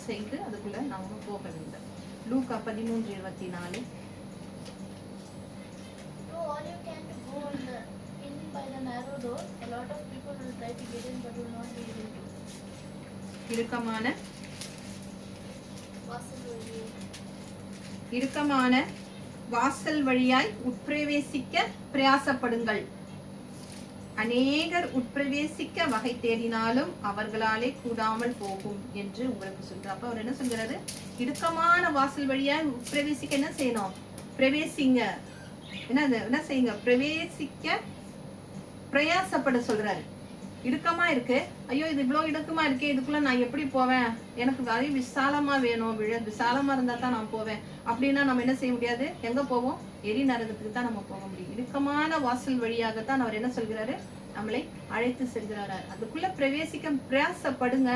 செய்து அதுக்குள்ள நாம போக வேண்டும். லூக்கா 13:24. இறுக்கமான வாசல் வழியாய் உட்பிரவேசிக்க பிரயாசப்படுங்கள். அநேகர் உட்பிரவேசிக்க வகை தேடினாலும் அவர்களாலே கூடாமல் போகும் என்று உங்களுக்கு சொல்றார். அப்ப அவர் என்ன சொல்றாரு? இடுக்கமான வாசல் வழியாய் உட்பிரவேசிக்க என்ன செய்யணும்? பிரவேசிங்க. என்ன செய்யுங்க? பிரவேசிக்க பிரயாசப்பட சொல்றாரு. இடுக்கமா இருக்கு, ஐயோ இது இவ்வளவு இடுக்கமா இருக்கு, இதுக்குள்ள நான் எப்படி போவேன்? எனக்கு வழி விசாலமா வேணும், விசாலமா இருந்தா தான் நான் போவேன் அப்படின்னா நம்ம என்ன செய்ய முடியாது. எங்க போவோம்? எரி நரகத்துக்கு தான் நம்ம போக முடியும். இடுக்கமான வாசல் வழியாகத்தான் அவர் என்ன சொல்கிறாரு? நம்மளை அழைத்து செல்கிறாரு. அதுக்குள்ள பிரவேசிக்க பிரயாசப்படுங்க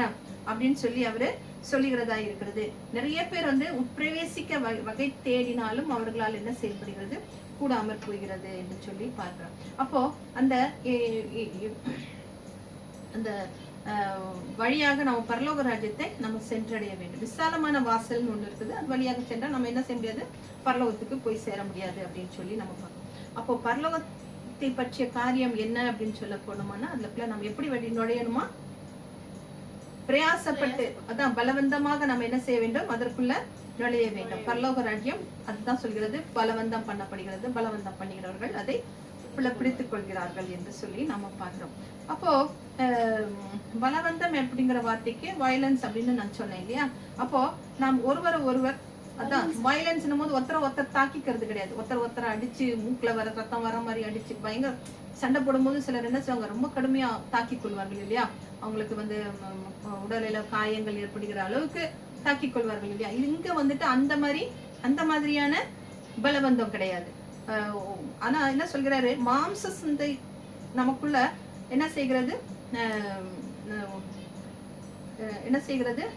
அப்படின்னு சொல்லி அவரு சொல்லுகிறதா இருக்கிறது. நிறைய பேர் உட்பிரவேசிக்க வகை தேடினாலும் அவர்களால் என்ன செய்யப்படுகிறது? கூடாமற் போகிறது என்று சொல்லி பார்க்கிறோம். அப்போ அந்த அந்த வழியாக நம்ம பரலோக ராஜ்யத்தை நம்ம சென்றடைய வேண்டும். விசாலமான வாசல்னு ஒண்ணு இருக்குது, அது வழியாக சென்றால் நம்ம என்ன செய்ய முடியாது? பரலோகத்துக்கு போய் சேர முடியாது அப்படின்னு சொல்லி நம்ம பார்க்கணும். அப்போ பரலோகத்தை பற்றிய காரியம் என்ன அப்படின்னு சொல்ல போனோம்னா அதுக்குள்ள நம்ம எப்படி வழி நுழையணுமா? பிரயாசப்பட்டு, அதான் பலவந்தமாக நம்ம என்ன செய்ய வேண்டும்? அதற்குள்ள நுழைய வேண்டும். பரலோக ராஜ்யம் அதுதான் சொல்கிறது, பலவந்தம் பண்ணப்படுகிறது. பலவந்தம் பண்ணுகிறவர்கள் அதை பிடித்துக் கொள்கிறார்கள் என்று சொல்லி நம்ம பார்க்கிறோம். அப்போ பலவந்தம் அப்படிங்கிற வார்த்தைக்கு வயலன்ஸ் அப்படின்னு நான் சொன்னேன் இல்லையா? அப்போ நாம் ஒருவர் அதான் வயலன்ஸ் போது ஒருத்தர் தாக்கிக்கிறது கிடையாது. ஒருத்தர் அடிச்சு மூக்குல வர ரத்தம் வர மாதிரி அடிச்சு பயங்கர சண்டை போடும்போது சிலர் என்ன செய்வாங்க? ரொம்ப கடுமையா தாக்கி கொள்வார்கள் இல்லையா? அவங்களுக்கு உடலில காயங்கள் ஏற்படுகிற அளவுக்கு தாக்கி கொள்வார்கள் இல்லையா? இங்க அந்த மாதிரியான பலவந்தம் கிடையாது. ஆனா என்ன சொல்கிறாரு? மாம்ச சிந்தை நமக்குள்ள என்ன செய்கிறது?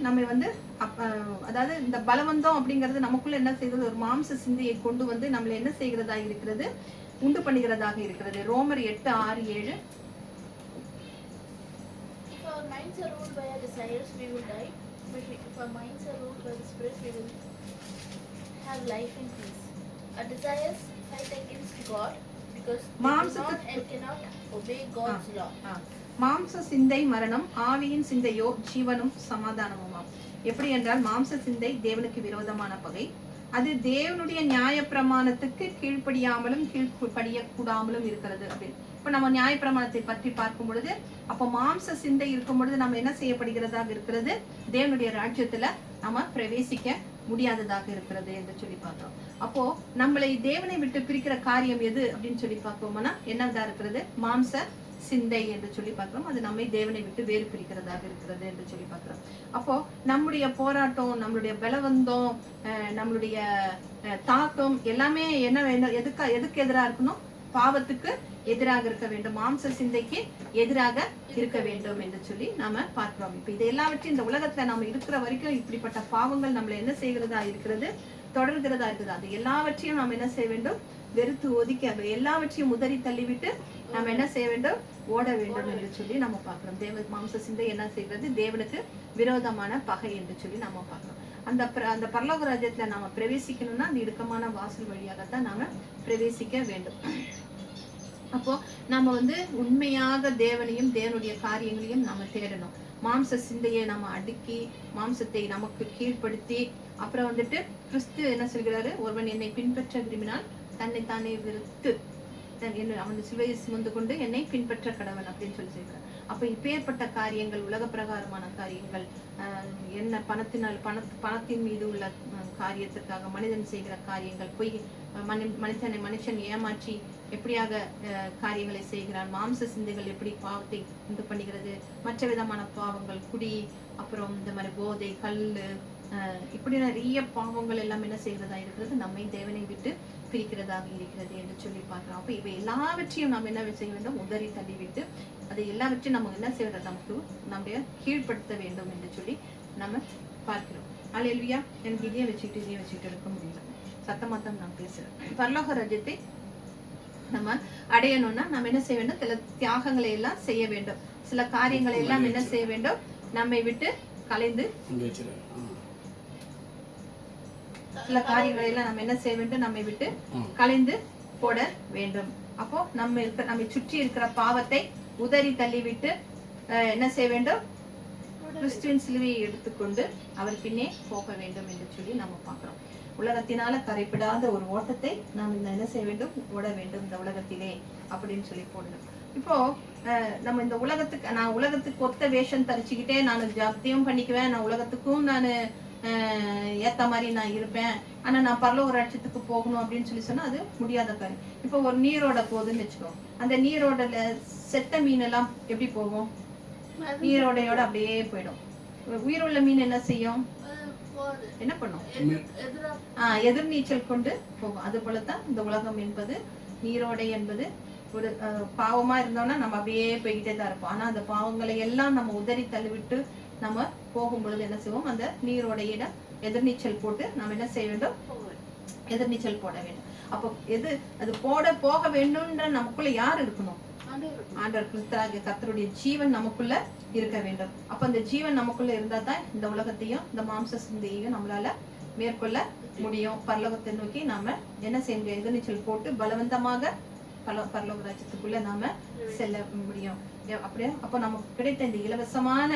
நம்ம அதாவது இந்த பலவந்தம் அப்படிங்கிறது நமக்குள்ள என்ன செய்கிறது? ஒரு மாம்ச சிந்தையை கொண்டு நம்மள என்ன செய்கிறதா இருக்கிறது? உண்டு பண்ணுகிறதாக இருக்கிறது. ரோமர் 8:6-7. மாம்ச சிந்தை மரணம், ஆவியின் சிந்தையோ ஜீவனும் சமாதானமுமாம். எப்படி என்றால் மாம்ச சிந்தை தேவனுக்கு விரோதமான பகை. அது தேவனுடைய நியாய பிரமாணத்துக்கு கீழ்ப்படியாமலும் கீழ்ப்படிய கூடாமலும் இருக்கிறது அப்படின்னு. இப்ப நம்ம நியாய பிரமாணத்தை பற்றி பார்க்கும் பொழுது அப்ப மாம்ச சிந்தை இருக்கும் பொழுது நம்ம என்ன செய்யப்படுகிறதாக இருக்கிறது? தேவனுடைய ராஜ்யத்துல நம்ம பிரவேசிக்க முடியாததாக இருக்கிறது என்று சொல்லி பார்த்தோம். அப்போ நம்மளை தேவனை விட்டு பிரிக்கிற காரியம் எது அப்படின்னு சொல்லி பார்ப்போம்னா என்னதா இருக்கிறது? மாம்ச சிந்தை என்று சொல்லி பார்க்கிறோம். அது நம்மை தேவனை விட்டு வேறு பிரிக்கிறதாக இருக்கிறது என்று சொல்லி பார்க்கிறோம். அப்போ நம்முடைய போராட்டம், நம்மளுடைய பலவந்தம், நம்மளுடைய தாக்கம் எல்லாமே எதுக்கு எதிராக இருக்கணும்? பாவத்துக்கு எதிராக இருக்க வேண்டும், மாம்ச சிந்தைக்கு எதிராக இருக்க வேண்டும் என்று சொல்லி நாம பார்க்கிறோம். இப்ப இது எல்லாவற்றையும் இந்த உலகத்துல நாம இருக்கிற வரைக்கும் இப்படிப்பட்ட பாவங்கள் நம்மள என்ன செய்கிறதா இருக்கிறது? தொடர்கிறதா இருக்குது. அது எல்லாவற்றையும் நாம் என்ன செய்ய வேண்டும்? வெறுத்து ஒதுக்கி எல்லாவற்றையும் உதறி தள்ளிவிட்டு நம்ம என்ன செய்ய வேண்டும்? ஓட வேண்டும் என்று சொல்லி நம்ம பார்க்கிறோம். மாம்ச சிந்தை என்ன செய்கிறது? தேவனுக்கு விரோதமான பகை என்று சொல்லி நம்ம பார்க்கிறோம். அந்த பரலோக ராஜ்யத்துல நாம பிரவேசிக்கணும்னா அந்த இடுக்கமான வாசல் வழியாகத்தான் நாம பிரவேசிக்க வேண்டும். அப்போ நம்ம உண்மையாக தேவனையும் தேவனுடைய காரியங்களையும் நாம தேடணும். மாம்ச சிந்தையை நம்ம அடுக்கி மாம்சத்தை நமக்கு கீழ்ப்படுத்தி அப்புறம் கிறிஸ்து என்ன சொல்கிறாரு? ஒருவன் என்னை பின்பற்ற விரும்பினால் தன்னை தானே வெறுத்து அவன் சிலுவையை சுமந்து கொண்டு என்னை பின்பற்ற கடவன் அப்படின்னு சொல்லி சொல்றாரு. அப்ப இப்பேற்பட்ட காரியங்கள், உலக பிரகாரமான காரியங்கள், என்ன பணத்தின் மீது உள்ள காரியத்திற்காக மனிதன் செய்கிற காரியங்கள், பொய் மனுஷன் ஏமாற்றி எப்படியாக காரியங்களை செய்கிறான், மாம்ச சிந்தைகள் எப்படி பாவத்தை உண்டு பண்ணுகிறது, மற்ற விதமான பாவங்கள், குடி, அப்புறம் இந்த மாதிரி போதை, கல்லு, இப்படி நிறைய பாவங்கள் எல்லாம் என்ன செய்கிறதா இருக்கிறது? நம்மை தேவனை விட்டு பிரிக்கிறதாக இருக்கிறது என்று சொல்லி பார்க்கிறோம். அப்ப இவை எல்லாவற்றையும் நாம் என்ன செய்ய வேண்டும்? உதறி தள்ளிவிட்டு அதை எல்லாவற்றையும் நம்ம என்ன செய்வது? நமக்கு நம்முடைய கீழ்ப்படுத்த வேண்டும் என்று சொல்லி நம்ம பார்க்கிறோம். அல்லேலூயா. எனக்கு இதையே வச்சுக்கிட்டு இருக்க முடியல, சத்தமாத்தான் நான் பேசுறேன். பரலோக ராஜ்யத்தை நம்ம அடையணும்னா நம்ம என்ன செய்ய வேண்டும்? சில தியாகங்களை எல்லாம் செய்ய வேண்டும். சில காரியங்களை எல்லாம் என்ன செய்ய வேண்டும்? நம்மை விட்டு கலைந்து சில காரியங்களை எல்லாம் நம்ம என்ன செய்ய வேண்டும், நம்மை விட்டு கலைந்து போட வேண்டும். அப்போ நம்மை சுற்றி இருக்கிற பாவத்தை உதறி தள்ளிவிட்டு என்ன செய்ய வேண்டும், கிறிஸ்துவின் சிலுவையை எடுத்துக்கொண்டு அவர் பின்னே போக வேண்டும் என்று சொல்லி நம்ம பார்க்கிறோம். உலகத்தினால கரைப்படாத ஒரு ஓட்டத்தை நாம் என்ன செய்ய வேண்டும், ஓட வேண்டும் இந்த உலகத்திலே அப்படின்னு சொல்லி போடணும். இப்போ நம்ம இந்த நான் உலகத்துக்கு ஒத்த வேஷம் தரிச்சுக்கிட்டே நான் ஜாப்தியம் பண்ணிக்குவேன், நான் உலகத்துக்கும் நான் ஏத்த மாதிரி நான் இருப்பேன், ஆனா நான் பரலோக ராஜ்யத்துக்கு போகணும் அப்படின்னு சொல்லி சொன்னா அது முடியாத காரியம். இப்போ ஒரு நீரோட போகுதுன்னு வச்சுக்கோ, அந்த நீரோடல செத்த மீன் எல்லாம் எப்படி போகும், நீரோடையோட அப்படியே போயிடும். உயிருள்ள மீன் என்ன செய்யும், என்ன பண்ணும், எதிர்நீச்சல் கொண்டு போகும். அது போலதான் இந்த உலகம் என்பது, நீரோடை என்பது ஒரு பாவமா இருந்தோம்னா நம்ம அப்படியே போய்கிட்டே தான் இருப்போம். ஆனா அந்த பாவங்களை எல்லாம் நம்ம உதறி தள்ளிவிட்டு நம்ம போகும் பொழுது என்ன செய்வோம், அந்த நீரோடையிட எதிர்நீச்சல் போட்டு நம்ம என்ன செய்ய வேண்டும், எதிர்நீச்சல் போட வேண்டும். அப்போ அது போக வேண்டும்ன்ற நமக்குள்ள யார் இருக்கணும், ஆண்டவர் கிறிஸ்துவாகிய கர்த்தருடைய ஜீவன் நமக்குள்ள இருக்க வேண்டும். அப்ப அந்த ஜீவன் நமக்குள்ள இருந்தா தான் இந்த உலகத்தையும் இந்த மாம்ச சிந்தையையும் நம்மளால மேற்கொள்ள முடியும். பரலோகத்தை நோக்கி நாம என்ன செய்ய, எதிர்நீச்சல் போட்டு பலவந்தமாக பரலோக ராஜ்யத்துக்குள்ள நாம செல்ல முடியும். அப்படியே அப்ப நமக்கு கிடைத்த இந்த இலவசமான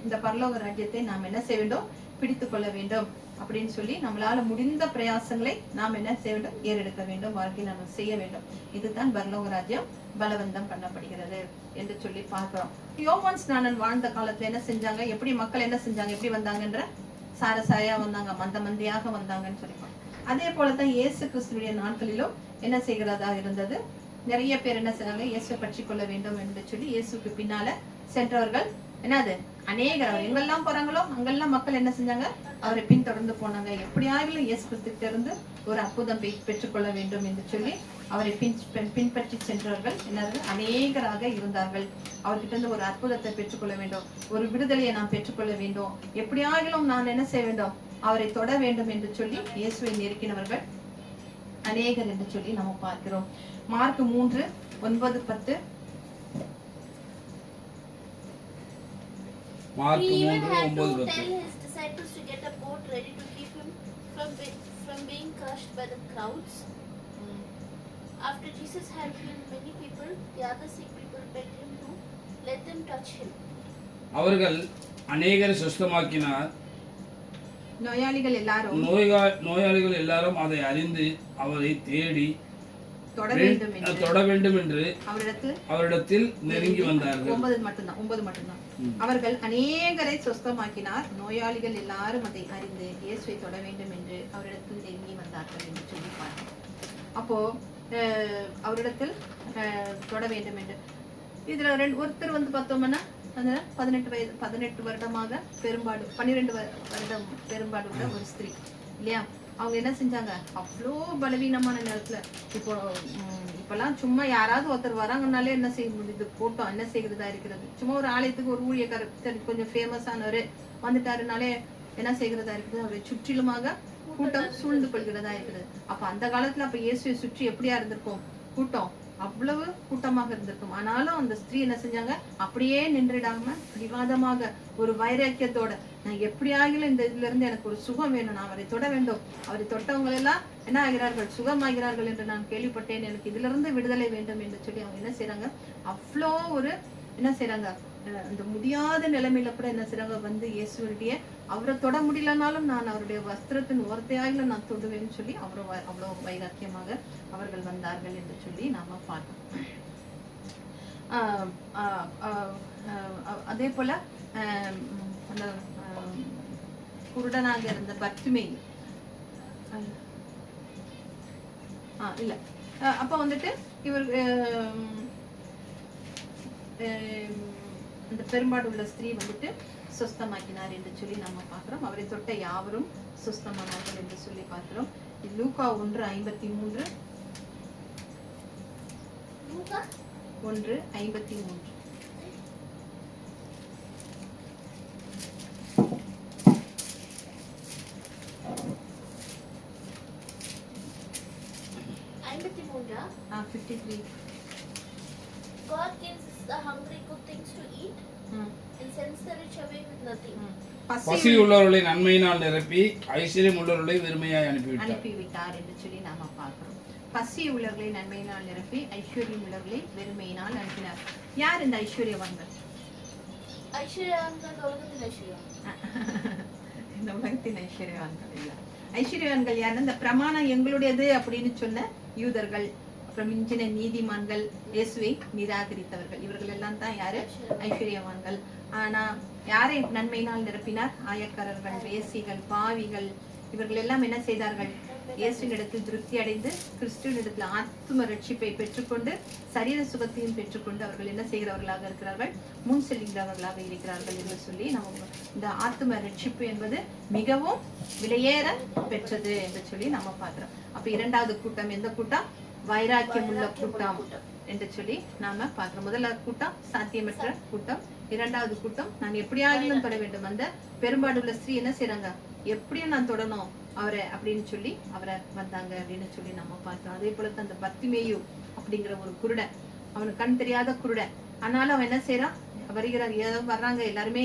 இந்த பரலோக ராஜ்யத்தை நாம் என்ன செய்ய வேண்டும், பிடித்து கொள்ள வேண்டும் அப்படின்னு சொல்லி நம்மளால முடிந்த பிரயாசங்களை நாம் என்ன செய்ய வேண்டும், ஏறெடுக்க வேண்டும், வாழ்க்கையில் நம்ம செய்ய வேண்டும். இதுதான் பரலோக ராஜ்யம் பலவந்தம் பண்ணப்படுகிறது என்று சொல்லி பார்க்கிறோம். யோவான் ஸ்நானன் வாழ்ந்த காலத்துல என்ன செஞ்சாங்க, எப்படி மக்கள் என்ன செஞ்சாங்க, எப்படி வந்தாங்கன்ற சாரசாரியா வந்தாங்க, மந்த மந்தியாக வந்தாங்கன்னு சொல்லிப்பாங்க. அதே போலதான் இயேசு கிறிஸ்துடைய நாட்களிலும் என்ன செய்கிறதா இருந்தது, நிறைய பேர் என்ன செய்றாங்க, இயேசுவை பற்றி கொள்ள வேண்டும் என்று சொல்லி இயேசுக்கு பின்னால சென்றவர்கள் என்னது அநேகர். அவர் எங்கெல்லாம் போறாங்களோ அங்கெல்லாம் மக்கள் என்ன செஞ்சாங்க, அவரை பின்தொடர்ந்து போனாங்க. எப்படியாகிலும் இயேசு கிறிஸ்துவிட்ட இருந்து ஒரு அற்புதம் பெற்றுக்கொள்ள வேண்டும் என்று சொல்லி அவரை பின்பற்றி சென்றவர்கள் என்னது அநேகராக இருந்தார்கள். அவர்கிட்ட இருந்து ஒரு அற்புதத்தை பெற்றுக்கொள்ள வேண்டும், ஒரு விடுதலையை நாம் பெற்றுக்கொள்ள வேண்டும், எப்படியாகிலும் நான் என்ன செய்ய வேண்டும், அவரை தொட வேண்டும் என்று சொல்லி இயேசுவை நெருக்கினவர்கள் அநேகர் என்று சொல்லி நம்ம பார்க்கிறோம். Mark 3:9-10. He even had to tell his disciples to get a boat ready to keep him from being crushed by the crowds. After Jesus had healed many people, the other sick people begged him to let them touch him. அவர்கள் அநேகரை சுஸ்தமாக்கினார். நோயாளிகள் எல்லாரும் அதை அறிந்து அவரை தேடி தொட வேண்டும் என்று அவரிடத்தில் நெருங்கி வந்தார்கள். 9 மட்டும்தான். அவர்கள் அநேகரை சுஸ்தமாக்கினார், நோயாளிகள் எல்லாரும் அதை அறிந்து இயேசுவை தொட வேண்டும் என்று அவரிடத்தில் நெருங்கி வந்தார்கள் என்று சொல்லி பார்த்தோம். அப்போ அவரிடத்தில் தொட வேண்டும் என்று இதுல ஒருத்தர் வந்து பார்த்தோம்னா அந்த 18 வருடமாக பெரும்பாடு 12 வருடம் பெரும்பாடு உள்ள ஒரு ஸ்திரீ இல்லையா, அவங்க என்ன செஞ்சாங்க, அவ்வளோ பலவீனமான நேரத்துல இப்பெல்லாம் சும்மா யாராவது ஒருத்தர் வராங்கனாலே என்ன செய்ய முடியுது, கூட்டம் என்ன செய்கிறதா இருக்கிறது. சும்மா ஒரு ஆலயத்துக்கு ஒரு ஊழியக்காரர் கொஞ்சம் ஃபேமஸ் ஆனவரு வந்துட்டாருனாலே என்ன செய்கிறதா இருக்குது, அவரை சுற்றிலுமாக கூட்டம் சூழ்ந்து கொள்கிறதா இருக்கிறது. அப்ப அந்த காலத்துல அப்ப இயேசுவை சுற்றி எப்படியா இருந்திருக்கும், கூட்டம் அவ்வளவு கூட்டமாக இருந்திருக்கும். ஆனாலும் அந்த ஸ்திரீ என்ன செஞ்சாங்க, அப்படியே நின்றுடாம விவாதமாக ஒரு வைராக்கியத்தோட, நான் எப்படி ஆகிலும் இந்த இதுல இருந்து எனக்கு ஒரு சுகம் வேணும், நான் அவரை தொட வேண்டும், அவரை தொட்டவங்க எல்லாம் என்ன ஆகிறார்கள், சுகமாகிறார்கள் என்று நான் கேள்விப்பட்டேன், எனக்கு இதுல இருந்து விடுதலை வேண்டும் என்று சொல்லி அவங்க என்ன செய்யறாங்க, அவ்வளோ ஒரு என்ன செய்யறாங்க, அந்த முடியாத நிலைமையில கூட என்ன செய்யறாங்க, வந்து இயேசுடைய அவரை தொட முடியலனாலும் நான் அவருடைய வஸ்திரத்தின் ஓரத்தையாக நான் தொடுவேன்னு சொல்லி அவ்வளோ வைராக்கியமாக அவர்கள் வந்தார்கள் என்று சொல்லி நாம பார்த்தோம். அதே போல அந்த குருடனாக இருந்த பர்த்திமேயு இல்ல அப்ப வந்துட்டு இவர் அந்த பெரும்பாடு உள்ள ஸ்திரீ வந்துட்டு சுஸ்தமாக்கினார் என்று சொல்லி நம்ம பார்க்கிறோம். அவரை தொட்ட யாவரும் சுஸ்தமானார்கள் என்று சொல்லி பார்க்கிறோம். லூக்கா 1:53. 1:53. God gives the hungry good things to eat and sends the rich away with nothing. பசி உள்ளவர்களை நன்மையினால் நிரப்பி ஐஸ்வர்யம் உள்ளவர்களை வெறுமையாய் அனுப்பிவிட்டார் என்று சொல்லி நாம பார்க்கிறோம். பசி உள்ளவர்களை நன்மையினால் நிரப்பி ஐஸ்வர்யம் உள்ளவர்களை வெறுமையினால் அனுப்பினார். யார் இந்த ஐஸ்வர்யவான்கள்? இந்த உலகத்தின் ஐஸ்வர்யவான்கள் இல்ல. ஐஸ்வர்யவான்கள் யாருன்னா இந்த பிரமாணம் எங்களுடையது அப்படின்னு சொன்ன யூதர்கள், அப்புறம் மிஞ்சின நீதிமான்கள், இயேசுவை நிராகரித்தவர்கள், இவர்கள் எல்லாம் தான் யாரு? ஐஸ்வர்யவான்கள். ஆனா யாரை நன்மையினால் நிரப்பினார்? ஆயக்காரர்கள், வேசிகள், பாவிகள், இவர்கள் எல்லாம் என்ன செய்தார்கள்? இயேசுவினிடத்தில் திருப்தி அடைந்து கிறிஸ்துவனிடத்தில் ஆத்தும ரட்சிப்பை பெற்றுக்கொண்டு சரீர சுகத்தையும் பெற்றுக்கொண்டு அவர்கள் என்ன செய்கிறவர்களாக இருக்கிறார்கள்? முன் செல்கிறவர்களாக இருக்கிறார்கள் என்று சொல்லி நம்ம இந்த ஆத்தும ரட்சிப்பு என்பது மிகவும் விலையேற பெற்றது என்று சொல்லி நம்ம பார்க்கிறோம். அப்ப இரண்டாவது கூட்டம் எந்த கூட்டம்? வைராக்கியம் உள்ள கூட்டம் என்று சொல்லி நாம பார்க்கிறோம். முதலாவது கூட்டம் சாத்தியமற்ற கூட்டம், இரண்டாவது கூட்டம் நான் எப்படியாகிலும் தொட வேண்டும். அந்த பெரும்பாடுள்ள ஸ்திரீ என்ன செய்யறாங்க? எப்படியும் நான் தொடணும் அவரை அப்படின்னு சொல்லி அவரை வந்தாங்க அப்படின்னு சொல்லி நம்ம பார்க்கிறோம். அதே போல அந்த பர்த்திமேயு அப்படிங்கிற ஒரு குருடன், அவனுக்கு கண் தெரியாத குருடன், ஆனாலும் அவன் என்ன செய்யறான்? வருகிறார், ஏதோ வர்றாங்க, எல்லாருமே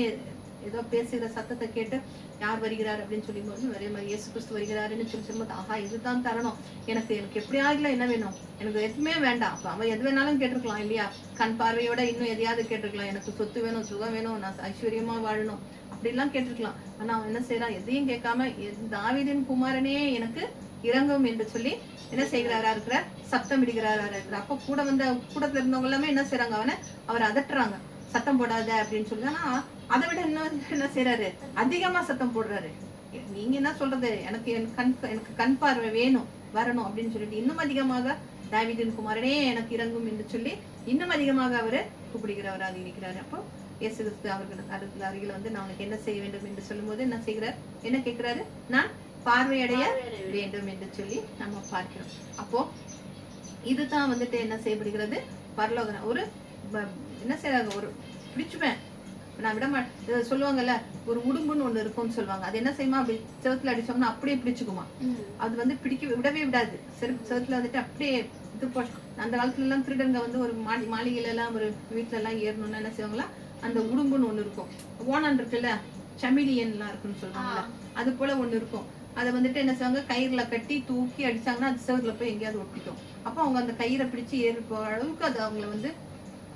ஏதோ பேசுகிற சத்தத்தை கேட்டு யார் வருகிறார் அப்படின்னு சொல்லி ஒரே மாதிரி இயேசு கிறிஸ்து வருகிறாருன்னு சொல்லி சொல்லும்போது, ஆஹா இதுதான் தரணும், எனக்கு எப்படி ஆகல, என்ன வேணும், எனக்கு எதுவுமே வேண்டாம். அப்ப அவன் எது வேணாலும் கேட்டிருக்கலாம் இல்லையா? கண் பார்வையோட இன்னும் எதையாவது கேட்டிருக்கலாம், எனக்கு சொத்து வேணும், சுகம் வேணும், நான் ஐஸ்வர்யமா வாழணும் அப்படிலாம் கேட்டிருக்கலாம். ஆனா அவன் என்ன செய்யறான்? எதையும் கேட்காம தாவீதின் குமாரனே எனக்கு இறங்கும் என்று சொல்லி என்ன செய்கிறாரா இருக்கிறார்? சத்தம் இடுகிறாரா இருக்கிறார். அப்ப கூட வந்த கூடத்துல இருந்தவங்க எல்லாமே என்ன செய்யறாங்க? அவரை அதட்டுறாங்க, சத்தம் போடாத அப்படின்னு சொல்லி. ஆனா அதை விட என்ன செய்யறாரு? அதிகமா சத்தம் போடுறாரு. நீங்க என்ன சொல்றது? எனக்கு கண் பார்வை வேணும், வரணும் அப்படின்னு சொல்லிட்டு இன்னும் அதிகமாக தாவீதின் குமாரனே எனக்கு இறங்கும் என்று சொல்லி இன்னும் அதிகமாக அவரு கூப்பிடுகிறவராக இருக்கிறாரு. அப்போ இயேசு கிறிஸ்து அவர்கள் அருகில் வந்து நான் உனக்கு என்ன செய்ய வேண்டும் என்று சொல்லும் போது என்ன செய்கிறார்? என்ன கேட்கிறாரு? நான் பார்வையடைய வேண்டும் என்று சொல்லி நம்ம பார்க்கிறோம். அப்போ இதுதான் வந்துட்டு என்ன செய்யப்படுகிறது? பரலோக ஒரு என்ன செய்யறாங்க? ஒரு பிடிச்சுப்பேன் நான் விட மாட்டேன் சொல்லுவாங்கல்ல, ஒரு உடும்புன்னு ஒண்ணு இருக்கும்னு சொல்லுவாங்க. அது என்ன செய்யுமா? அப்படி செவத்துல அடிச்சோம்னா அப்படியே பிடிச்சுக்குமா. அது வந்து விடவே விடாது. செவத்துல வந்துட்டு அப்படியே இது அந்த காலத்துல எல்லாம் திருடங்க வந்து ஒரு மாளிகையில எல்லாம் ஒரு வீட்டுல எல்லாம் ஏறணும்னா என்ன செய்வாங்களா? அந்த உடும்புன்னு ஒண்ணு இருக்கும். ஓனான் இருக்குல்ல, சமிலியன் எல்லாம் இருக்குன்னு சொல்றாங்கல்ல, அது போல ஒண்ணு இருக்கும். அதை வந்துட்டு என்ன செய்வாங்க? கயிறுல கட்டி தூக்கி அடிச்சாங்கன்னா அது செவத்துல போய் எங்கேயாவது ஒட்டிக்கும். அப்போ அவங்க அந்த கயிறை பிடிச்சு ஏறி போற அளவுக்கு அது அவங்கள வந்து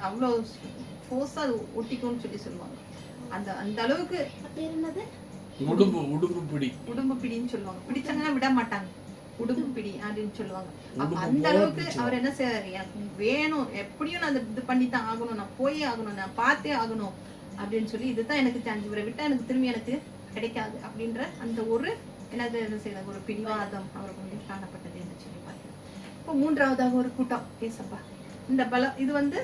அவ்வளவு ஃபோர்ஸா அது ஒட்டிக்கும்னு சொல்லி சொல்லுவாங்க. அந்த அளவுக்கு உடும்பு பிடின்னு சொல்லுவாங்க. பிடிச்சாங்கன்னா விட மாட்டாங்க, உடும்பு பிடி அப்படின்னு சொல்லுவாங்க. அப்ப அந்த அளவுக்கு அவர் என்ன செய்யறாரு? எனக்கு வேணும், எப்படியும் நான் இது பண்ணித்தான் ஆகணும், நான் போயே ஆகணும், நான் பார்த்தே ஆகணும் அப்படின்னு சொல்லி, இதுதான் எனக்கு சான்ஸ், இவரை விட்டா எனக்கு திரும்பி எனக்கு கிடைக்காது அப்படின்ற அந்த ஒரு என்னது என்ன செய்யறது? ஒரு பிடிவாதம் அவருக்கு வந்து காணப்பட்டது என்று சொல்லி பார்க்கிறோம். இப்போ மூன்றாவதாக ஒரு கூட்டம் பேசப்பா. இந்த பலம் இது வந்து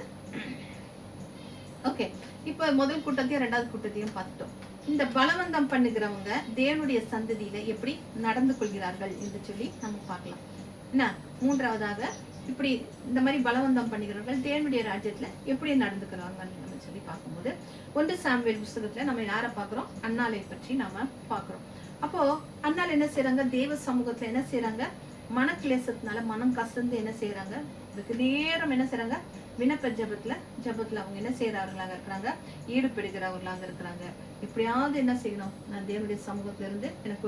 ஓகே. இப்ப முதல் கூட்டத்தையும் ரெண்டாவது கூட்டத்தையும் பார்த்துட்டோம். இந்த பலவந்தம் பண்ணுகிறவங்க தேவனுடைய சந்ததியில எப்படி நடந்து கொள்கிறார்கள் என்று சொல்லி நம்ம பார்க்கலாம். என்ன மூன்றாவதாக இப்படி இந்த மாதிரி பலவந்தம் பண்ணுகிறவர்கள் தேவனுடைய ராஜ்யத்துல எப்படி நடந்துக்கிறாங்கன்னு சொல்லி பார்க்கும்போது 1 சாமுவேல் புத்தகத்துல நம்ம யாரை பார்க்கிறோம்? அன்னாளை பற்றி நாம பார்க்கிறோம். அப்போ அன்னாள் என்ன செய்யறாங்க? தேவ சமூகத்துல என்ன செய்யறாங்க? மனக்லேசத்தினால மனம் கசந்து என்ன செய்யறாங்க? இதுக்கு நேரம் என்ன செய்யறாங்க? விண்ணப்ப ஜபத்துல அவங்க என்ன செய்யறவர்களாக இருக்கிறாங்க? ஈடுபடுகிறவர்களாக இருக்கிறாங்க. எப்படியாவது என்ன செய்யணும்? நான் தேவனுடைய சமூகத்துல இருந்து எனக்கு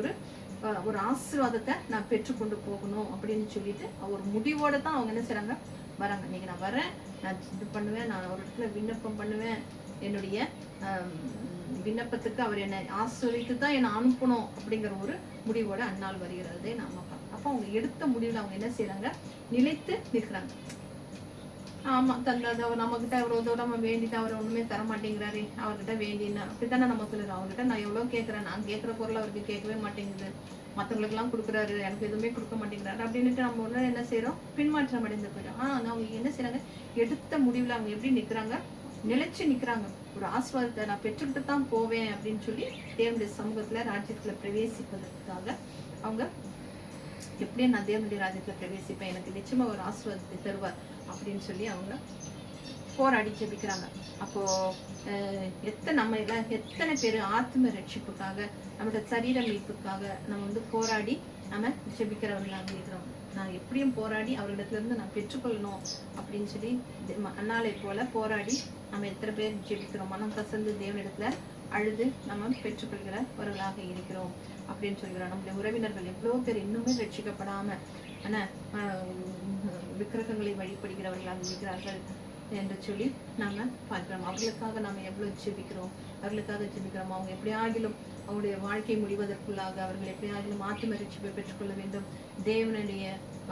ஒரு ஆசீர்வாதத்தை நான் பெற்றுக்கொண்டு போகணும் அப்படின்னு சொல்லிட்டு ஒரு முடிவோட தான் அவங்க என்ன செய்யறாங்க? வராங்க. இன்னைக்கு நான் வரேன், நான் இது பண்ணுவேன், நான் ஒரு இடத்துல விண்ணப்பம் பண்ணுவேன், என்னுடைய விண்ணப்பத்துக்கு அவர் என்னை ஆசீர்வதித்து தான் என்னை அனுப்பணும் அப்படிங்கிற ஒரு முடிவோட அந்நாள் வருகிறதே நாம பார்க்கலாம். அப்போ அவங்க எடுத்த முடிவுல அவங்க என்ன செய்யறாங்க? நிலைத்து நிற்கிறாங்க. ஆமா தந்தது அவர் நம்ம கிட்ட அவர் நம்ம வேண்டிட்டு அவர் ஒண்ணுமே தர மாட்டேங்கிறாரு, அவர்கிட்ட வேண்டினா அப்படித்தானே நம்ம சொல்லுறோம். அவர்கிட்ட நான் எவ்வளவு கேட்கறேன், நான் கேட்கிற பொருள் அவருக்கு கேட்கவே மாட்டேங்குது, மற்றவங்களுக்கு எல்லாம் கொடுக்குறாரு, எனக்கு எதுவுமே கொடுக்க மாட்டேங்கிறாரு அப்படின்னுட்டு நம்ம உடனே என்ன செய்யறோம்? பின்மாற்றம் அடைந்து போயிடும். அவங்க என்ன செய்யறாங்க? எடுத்த முடிவுல அவங்க எப்படி நிக்கிறாங்க? நிலைச்சு நிக்கிறாங்க. ஒரு ஆசீர்வாதத்தை நான் பெற்றுக்கிட்டு தான் போவேன் அப்படின்னு சொல்லி தேவனுடைய சமூகத்துல ராஜ்யத்துல பிரவேசிப்பதற்காக அவங்க எப்படியும் நான் தேவனுடைய ராஜ்யத்துல பிரவேசிப்பேன், எனக்கு நிச்சயமா ஒரு ஆசீர்வாதத்தை தருவார் அப்படின்னு சொல்லி அவங்க போராடி ஜெபிக்கிறாங்க. அப்போ எத்தனை பேர் ஆத்ம ரட்சிப்புக்காக, நம்மளோட சரீர மீட்புக்காக நம்ம வந்து போராடி நம்ம ஜெபிக்கிறவர்களாக இருக்கிறோம். நான் எப்படியும் போராடி அவர்களிடத்துல இருந்து நான் பெற்றுக்கொள்ளணும் அப்படின்னு சொல்லி அன்னாளை போல போராடி நம்ம எத்தனை பேர் ஜெபிக்கிறோம்? மனம் கசந்து தேவனிடத்துல அழுது நம்ம பெற்றுக்கொள்கிறவர்களாக இருக்கிறோம் அப்படின்னு சொல்கிறோம். நம்முடைய உறவினர்கள் எவ்வளோ பேர் இன்னுமே ரட்சிக்கப்படாம ஆனா விக்கிரகங்களை வழிபடுகிறவர்களாக இருக்கிறார்கள் என்று சொல்லி நாம பார்க்கிறோம். அவர்களுக்காக நாம எவ்வளவு ஜெபிக்கிறோம், அவங்க எப்படியாகிலும் அவருடைய வாழ்க்கை முடிவதற்குள்ளாக அவர்கள் எப்படியாகிலும் ஆத்தும ரட்சிப்பை பெற்றுக்கொள்ள வேண்டும். தேவனுடைய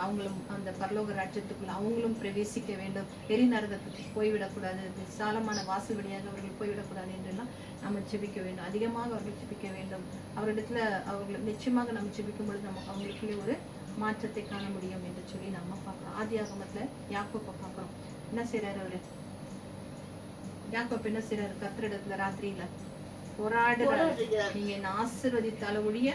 அவங்களும் அந்த பரலோக ராஜ்யத்துக்குள்ள அவங்களும் பிரவேசிக்க வேண்டும். எரி நரகத்துக்கு போய்விடக்கூடாது, விசாலமான வாசல் வழியாக அவர்கள் போய்விடக்கூடாது என்றெல்லாம் நம்ம ஜெபிக்க வேண்டும். அதிகமாக அவர்கள் ஜெபிக்க வேண்டும். அவரிடத்துல அவர்கள் நிச்சயமாக நம்ம ஜெபிக்கும் பொழுது நம்ம அவங்களுக்குள்ளே ஒரு மாற்றத்தை காண முடியும் என்று சொல்லி நம்ம பார்க்கிறோம். ஆதியாகமத்துல யாக்கோப்பை பார்க்கிறோம். என்ன செய்யறாரு அவரு? யாக்கோப்பு என்ன செய்யறாரு? கர்த்தரிடத்துல ராத்திரியில போராடுறாரு. நீங்க என்ன ஆசீர்வதித்தால ஒழிய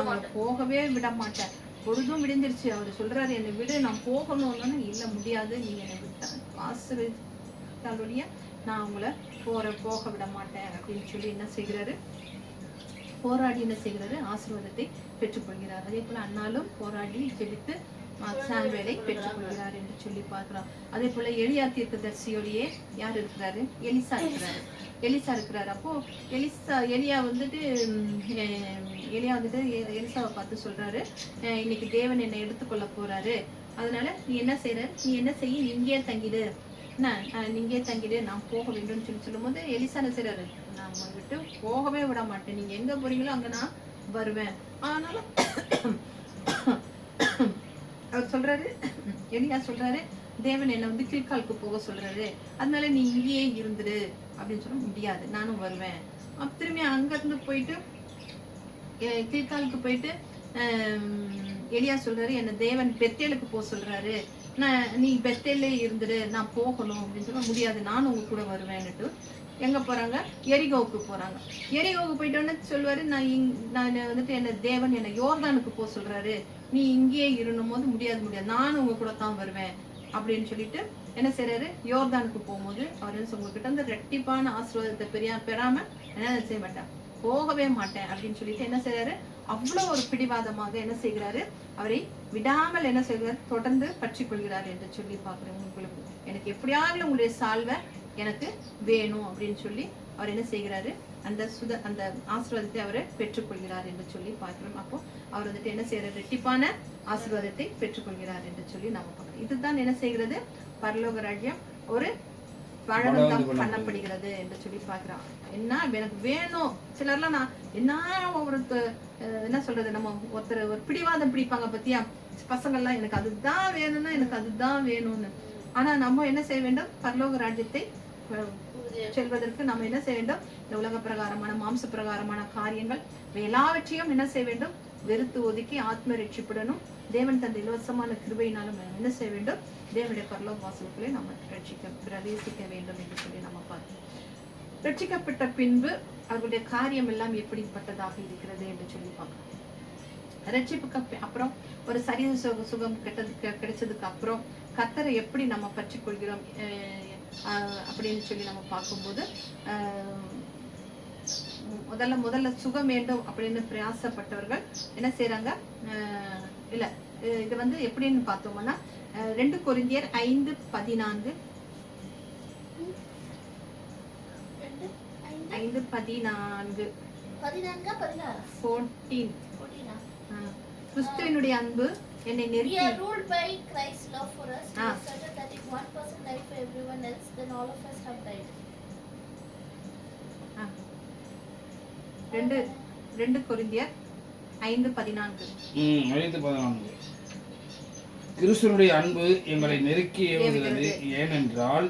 நான் போகவே விட மாட்டேன். பொழுதும் விடிஞ்சிருச்சு. அவரு சொல்றாரு, என்னை விடு, நான் போகணும்னு. இல்ல, முடியாது, நீங்க என்னை விட்டா ஆசீர்வதித்தால் ஒழிய நான் உங்களை போக விட மாட்டேன் அப்படின்னு சொல்லி என்ன செய்கிறாரு? போராடி என்ன செய்கிறாரு? ஆசீர்வாதத்தை பெற்றுக்கொள்கிறார். அதே போல அண்ணாலும் போராடி ஜெபித்து சாமுவேலை பெற்றுக்கொள்கிறார் என்று சொல்லி பார்க்கிறோம். அதே போல எலியா தீர்க்கதரிசியோடையே யார் இருக்கிறாரு? எலிசா இருக்கிறாரு. அப்போ எலியா வந்துட்டு எலிசாவை பார்த்து சொல்றாரு, இன்னைக்கு தேவன் என்னை எடுத்துக்கொள்ள போறாரு, அதனால நீ என்ன செய்ய, இங்கே தங்கிடு, நீங்கே தங்கிடு, நான் போக வேண்டும் சொல்லி சொல்லும் போது எலிசா என்ன செய்யறாரு? நான் விட்டு போகவே விட மாட்டேன், நீங்க எங்க போறீங்களோ அங்க நான் வருவேன். ஆனாலும் அவர் சொல்றாரு, எலியா சொல்றாரு, தேவன் என்ன வந்து கில்காலுக்கு போக சொல்றாரு, அதனால நீ இங்கேயே இருந்துரு அப்படின்னு சொல்ல முடியாது, நானும் வருவேன். திரும்பி அங்க இருந்து போயிட்டு கில்காலுக்கு போயிட்டு எலியா சொல்றாரு, என்ன தேவன் பெத்தேலுக்கு போக சொல்றாரு, நீ பெத்தேலே இருந்துரு, நான் போகணும் அப்படின்னு சொல்ல முடியாது, நானும் உங்க கூட வருவேன்னுட்டு எங்க போறாங்க? எரிகோவுக்கு போறாங்க. எரிகோவுக்கு போயிட்டோன்னு சொல்லுவாரு, நான் வந்துட்டு என்ன தேவன் என்ன யோர்தானுக்கு போக சொல்றாரு, நீ இங்கேயே இருணும் போது முடியாது, நானும் உங்க கூட தான் வருவேன் அப்படின்னு சொல்லிட்டு என்ன செய்யறாரு? யோர்தானுக்கு போகும்போது அவர் உங்ககிட்ட இருந்து ரெட்டிப்பான ஆசீர்வாதத்தை பெறாம என்ன செய்ய மாட்டேன், போகவே மாட்டேன் அப்படின்னு சொல்லிட்டு என்ன செய்யறாரு? அவ்வளவு ஒரு பிடிவாதமாக என்ன செய்கிறாரு? அவரை விடாமல் என்ன செய்கிறார்? தொடர்ந்து பற்றி கொள்கிறார் என்று சொல்லி பாக்குறேன். உங்களுக்கு எனக்கு எப்படியாவது உங்களுடைய சால்வை எனக்கு வேணும் அப்படின்னு சொல்லி அவர் என்ன செய்கிறாரு? அந்த ஆசீர்வாதத்தை அவரை பெற்றுக்கொள்கிறார் என்று சொல்லி பார்க்கிறோம். அப்போ அவர் வந்துட்டு என்ன செய்யறாரு? ரெட்டிப்பான ஆசீர்வாதத்தை பெற்றுக்கொள்கிறார் என்று சொல்லி நம்ம பார்க்கிறோம். இதுதான் என்ன செய்கிறது? பரலோக ராஜ்யம் ஒரு பழவந்தம் பண்ணப்படுகிறது என்று சொல்லி பார்க்கிறான். என்ன எனக்கு வேணும், சிலர்லாம் நான் என்ன சொல்றது, நம்ம ஒருத்தர் ஒரு பிடிவாதம் பிடிப்பாங்க பத்தியா, பசங்கள்லாம் எனக்கு அதுதான் வேணும்னா எனக்கு அதுதான் வேணும்னு. ஆனா நம்ம என்ன செய்ய வேண்டும்? பரலோக ராஜ்யத்தை செல்வதற்கு நம்ம என்ன செய்ய வேண்டும்? இந்த உலக பிரகாரமான மாம்ச பிரகாரமான காரியங்கள் எல்லாவற்றையும் என்ன செய்ய வேண்டும்? வெறுத்து ஒதுக்கி ஆத்ம ரட்சிப்புடனும் தேவன் தந்த இலவசமான கிருபையினாலும் என்ன செய்ய வேண்டும்? தேவனுடைய பரலோக வாசலுக்குள்ளே நம்ம பிரவேசிக்க வேண்டும் என்று சொல்லி நம்ம பார்த்தோம். ரட்சிக்கப்பட்ட பின்பு அவர்களுடைய காரியம் எல்லாம் எப்படிப்பட்டதாக இருக்கிறது என்று சொல்லி பார்க்கணும். ரட்சிப்புக்கு அப்புறம் ஒரு சரீர சுகம் கிடைச்சதுக்கு அப்புறம் கர்த்தரை எப்படி நம்ம பற்றி கொள்கிறோம் அப்படின்னு சொல்லி நம்ம பார்க்கும்போது முதல்ல சுகம் வேண்டும் அப்படின்னு பிரயாசப்பட்டவர்கள் என்ன செய்யறாங்க? இல்ல, இது வந்து எப்படின்னு பார்த்தோம்னா 2 கொரிந்தியர் 5:14 கிறிஸ்துவினுடைய அன்பு என்னை நெருக்கி ரெண்டு கொரிந்தியர் 5:14 கிறிஸ்துவினுடைய அன்பு எங்களை நெருக்கி ஏவுகிறது, ஏனென்றால்